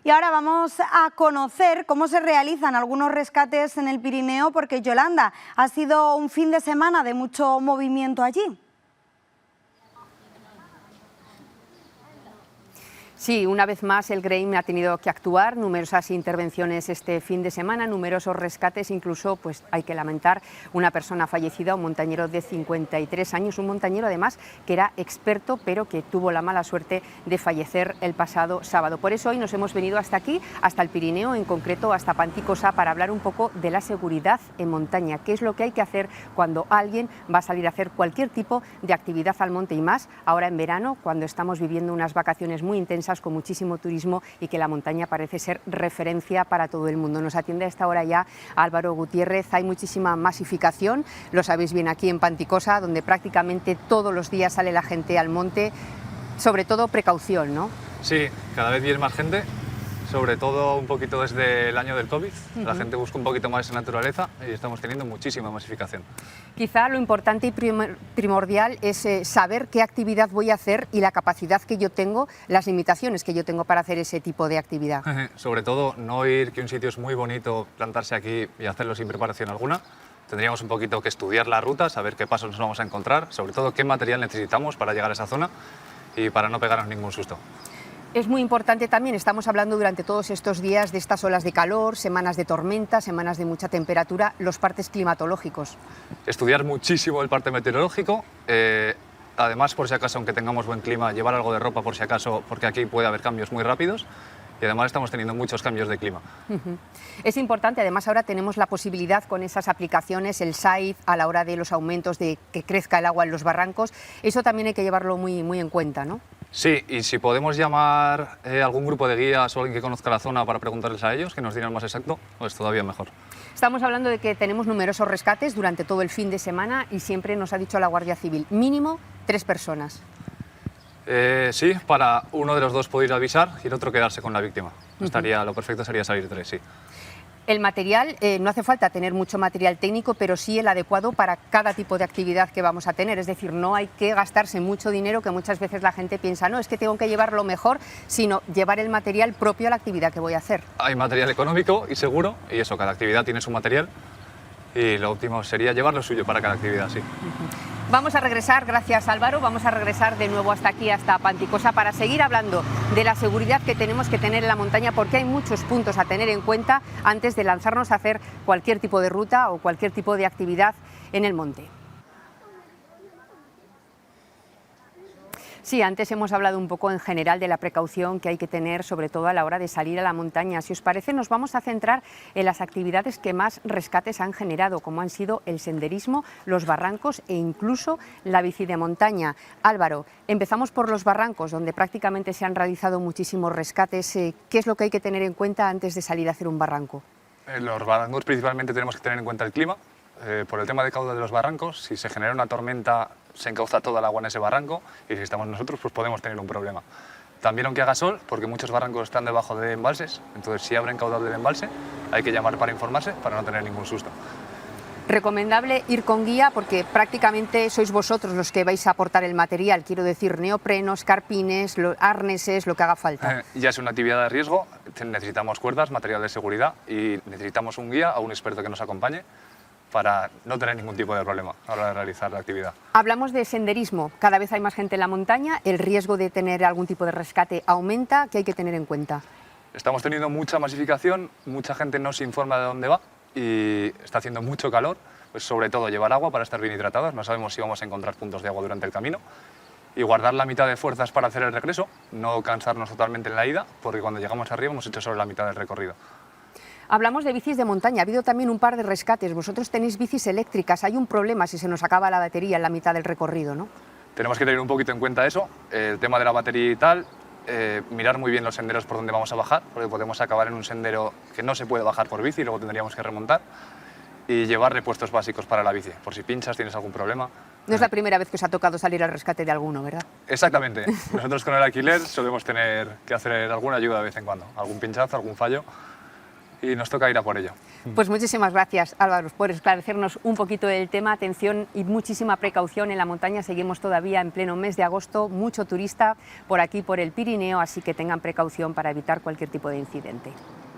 Y ahora vamos a conocer cómo se realizan algunos rescates en el Pirineo, porque Yolanda, ha sido un fin de semana de mucho movimiento allí. Sí, una vez más el GREIM ha tenido que actuar, numerosas intervenciones este fin de semana, numerosos rescates, incluso pues hay que lamentar una persona fallecida, un montañero de 53 años, un montañero además que era experto pero que tuvo la mala suerte de fallecer el pasado sábado. Por eso hoy nos hemos venido hasta aquí, hasta el Pirineo, en concreto hasta Panticosa, para hablar un poco de la seguridad en montaña, qué es lo que hay que hacer cuando alguien va a salir a hacer cualquier tipo de actividad al monte y más ahora en verano, cuando estamos viviendo unas vacaciones muy intensas con muchísimo turismo y que la montaña parece ser referencia para todo el mundo. Nos atiende a esta hora ya Álvaro Gutiérrez. Hay muchísima masificación, lo sabéis bien aquí en Panticosa, donde prácticamente todos los días sale la gente al monte, sobre todo precaución, ¿no? Sí, cada vez viene más gente, sobre todo un poquito desde el año del COVID. La gente busca un poquito más de naturaleza y estamos teniendo muchísima masificación. Quizá lo importante y primordial es saber qué actividad voy a hacer y la capacidad que yo tengo, las limitaciones que yo tengo para hacer ese tipo de actividad. Sobre todo, no ir que un sitio es muy bonito, plantarse aquí y hacerlo sin preparación alguna. Tendríamos un poquito que estudiar la ruta, saber qué pasos nos vamos a encontrar, sobre todo qué material necesitamos para llegar a esa zona y para no pegarnos ningún susto. Es muy importante también, estamos hablando durante todos estos días de estas olas de calor, semanas de tormenta, semanas de mucha temperatura, los partes climatológicos. Estudiar muchísimo el parte meteorológico, además por si acaso, aunque tengamos buen clima, llevar algo de ropa por si acaso, porque aquí puede haber cambios muy rápidos y además estamos teniendo muchos cambios de clima. Es importante, además ahora tenemos la posibilidad con esas aplicaciones, el SAID, a la hora de los aumentos de que crezca el agua en los barrancos, eso también hay que llevarlo muy en cuenta, ¿no? Sí, y si podemos llamar a algún grupo de guías o alguien que conozca la zona para preguntarles a ellos, que nos digan más exacto, pues todavía mejor. Estamos hablando de que tenemos numerosos rescates durante todo el fin de semana y siempre nos ha dicho la Guardia Civil, mínimo 3 personas. Sí, para uno de los dos poder avisar y el otro quedarse con la víctima. Lo perfecto sería salir 3, sí. El material, no hace falta tener mucho material técnico, pero sí el adecuado para cada tipo de actividad que vamos a tener. Es decir, no hay que gastarse mucho dinero, que muchas veces la gente piensa, no, es que tengo que llevar lo mejor, sino llevar el material propio a la actividad que voy a hacer. Hay material económico y seguro, y eso, cada actividad tiene su material, y lo óptimo sería llevar lo suyo para cada actividad, sí. Vamos a regresar, gracias Álvaro, vamos a regresar de nuevo hasta aquí, hasta Panticosa, para seguir hablando de la seguridad que tenemos que tener en la montaña, porque hay muchos puntos a tener en cuenta antes de lanzarnos a hacer cualquier tipo de ruta o cualquier tipo de actividad en el monte. Sí, antes hemos hablado un poco en general de la precaución que hay que tener, sobre todo a la hora de salir a la montaña. Si os parece, nos vamos a centrar en las actividades que más rescates han generado, como han sido el senderismo, los barrancos e incluso la bici de montaña. Álvaro, empezamos por los barrancos, donde prácticamente se han realizado muchísimos rescates. ¿Qué es lo que hay que tener en cuenta antes de salir a hacer un barranco? En los barrancos principalmente tenemos que tener en cuenta el clima. Por el tema de cauda de los barrancos, si se genera una tormenta se encauza toda el agua en ese barranco y si estamos nosotros pues podemos tener un problema. También aunque haga sol, porque muchos barrancos están debajo de embalses, entonces si abren caudal del embalse hay que llamar para informarse para no tener ningún susto. Recomendable ir con guía porque prácticamente sois vosotros los que vais a aportar el material, quiero decir neoprenos, carpines, arneses, lo que haga falta. Ya es una actividad de riesgo, necesitamos cuerdas, material de seguridad y necesitamos un guía o un experto que nos acompañe para no tener ningún tipo de problema a la hora de realizar la actividad. Hablamos de senderismo, cada vez hay más gente en la montaña, el riesgo de tener algún tipo de rescate aumenta, ¿qué hay que tener en cuenta? Estamos teniendo mucha masificación, mucha gente no se informa de dónde va y está haciendo mucho calor, pues sobre todo llevar agua para estar bien hidratados, no sabemos si vamos a encontrar puntos de agua durante el camino y guardar la mitad de fuerzas para hacer el regreso, no cansarnos totalmente en la ida, porque cuando llegamos arriba hemos hecho solo la mitad del recorrido. Hablamos de bicis de montaña, ha habido también un par de rescates, vosotros tenéis bicis eléctricas, hay un problema si se nos acaba la batería en la mitad del recorrido, ¿no? Tenemos que tener un poquito en cuenta eso, el tema de la batería y tal, mirar muy bien los senderos por donde vamos a bajar, porque podemos acabar en un sendero que no se puede bajar por bici y luego tendríamos que remontar, y llevar repuestos básicos para la bici, por si pinchas, tienes algún problema. No es la primera vez que os ha tocado salir al rescate de alguno, ¿verdad? Exactamente, nosotros con el alquiler solemos tener que hacer alguna ayuda de vez en cuando, algún pinchazo, algún fallo. y nos toca ir a por ello. Pues muchísimas gracias, Álvaro, por esclarecernos un poquito del tema. Atención y muchísima precaución en la montaña. Seguimos todavía en pleno mes de agosto, mucho turista por aquí, por el Pirineo, así que tengan precaución para evitar cualquier tipo de incidente.